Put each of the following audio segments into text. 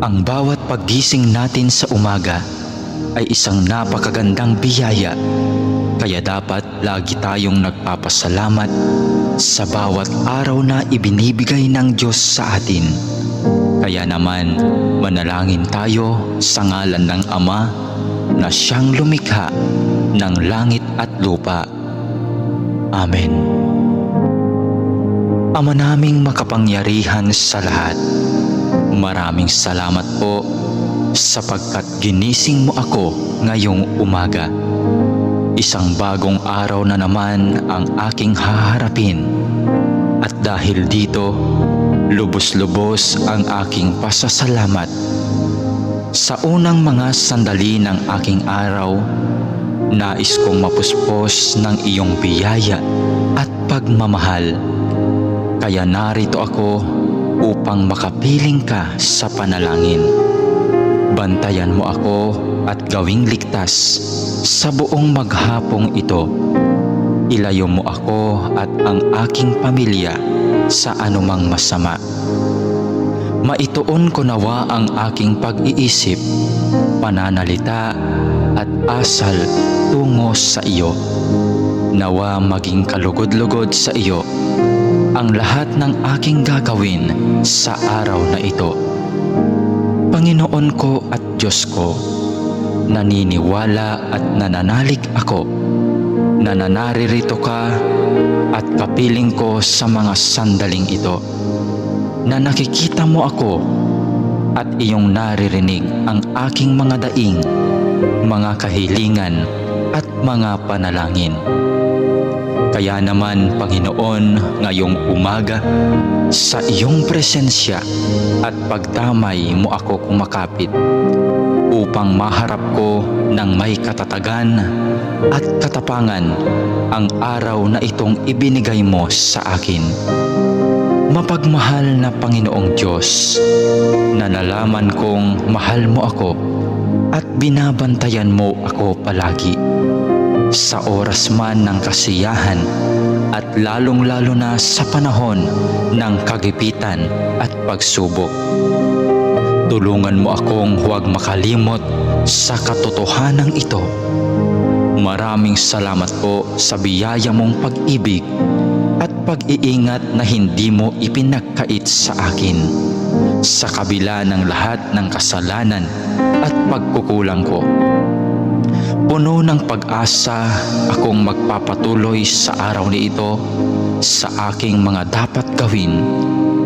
Ang bawat paggising natin sa umaga ay isang napakagandang biyaya, kaya dapat lagi tayong nagpapasalamat sa bawat araw na ibinibigay ng Diyos sa atin. Kaya naman, manalangin tayo sa ngalan ng Ama na siyang lumikha ng langit at lupa. Amen. Ama naming makapangyarihan sa lahat, maraming salamat po sapagkat ginising mo ako ngayong umaga. Isang bagong araw na naman ang aking haharapin. At dahil dito, lubos-lubos ang aking pasasalamat. Sa unang mga sandali ng aking araw, nais kong mapuspos ng iyong biyaya at pagmamahal. Kaya narito ako upang makapiling ka sa panalangin. Bantayan mo ako at gawing ligtas sa buong maghapong ito. Ilayo mo ako at ang aking pamilya sa anumang masama. Maituon ko nawa ang aking pag-iisip, pananalita at asal tungo sa iyo. Nawa maging kalugod-lugod sa iyo ang lahat ng aking gagawin sa araw na ito. Panginoon ko at Diyos ko, naniniwala at nananalig ako na naririto ka at kapiling ko sa mga sandaling ito, na nakikita mo ako at iyong naririnig ang aking mga daing, mga kahilingan at mga panalangin. Kaya naman, Panginoon, ngayong umaga, sa iyong presensya at pagdamay mo ako kumakapit upang maharap ko ng may katatagan at katapangan ang araw na itong ibinigay mo sa akin. Mapagmahal na Panginoong Diyos, na nalaman kong mahal mo ako at binabantayan mo ako palagi. Sa oras man ng kasiyahan at lalong-lalo na sa panahon ng kagipitan at pagsubok. Tulungan mo akong huwag makalimot sa katotohanan ito. Maraming salamat po sa biyaya mong pag-ibig at pag-iingat na hindi mo ipinagkait sa akin, sa kabila ng lahat ng kasalanan at pagkukulang ko. Puno ng pag-asa akong magpapatuloy sa araw na ito sa aking mga dapat gawin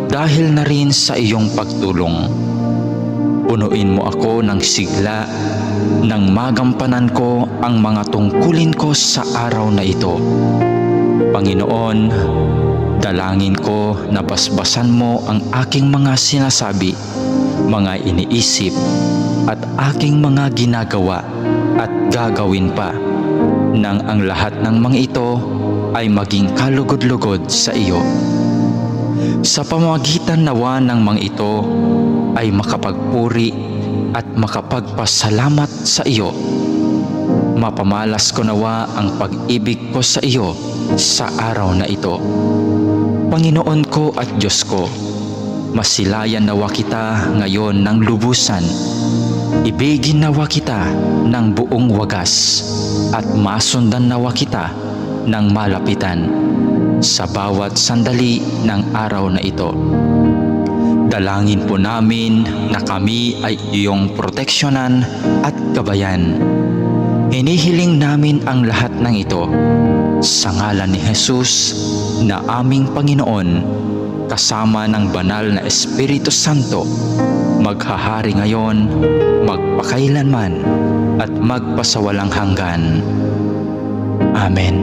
dahil na rin sa iyong pagtulong. Punuin mo ako ng sigla nang magampanan ko ang mga tungkulin ko sa araw na ito. Panginoon, dalangin ko na basbasan mo ang aking mga sinasabi, mga iniisip at aking mga ginagawa at gagawin pa, nang ang lahat ng mga ito ay maging kalugod-lugod sa iyo. Sa pamamagitan nawa ng mga ito ay makapagpuri at makapagpasalamat sa iyo. Mapamalas ko nawa ang pag-ibig ko sa iyo sa araw na ito. Panginoon ko at Diyos ko, masilayan nawa kita ngayon ng lubusan. Ibigin nawa kita ng buong wagas at masundan nawa kita ng malapitan sa bawat sandali ng araw na ito. Dalangin po namin na kami ay iyong proteksyonan at gabayan. Hinihiling namin ang lahat ng ito sa ngalan ni Jesus na aming Panginoon, kasama ng banal na Espiritu Santo, maghahari ngayon, magpakailanman at magpasawalang hanggan. Amen.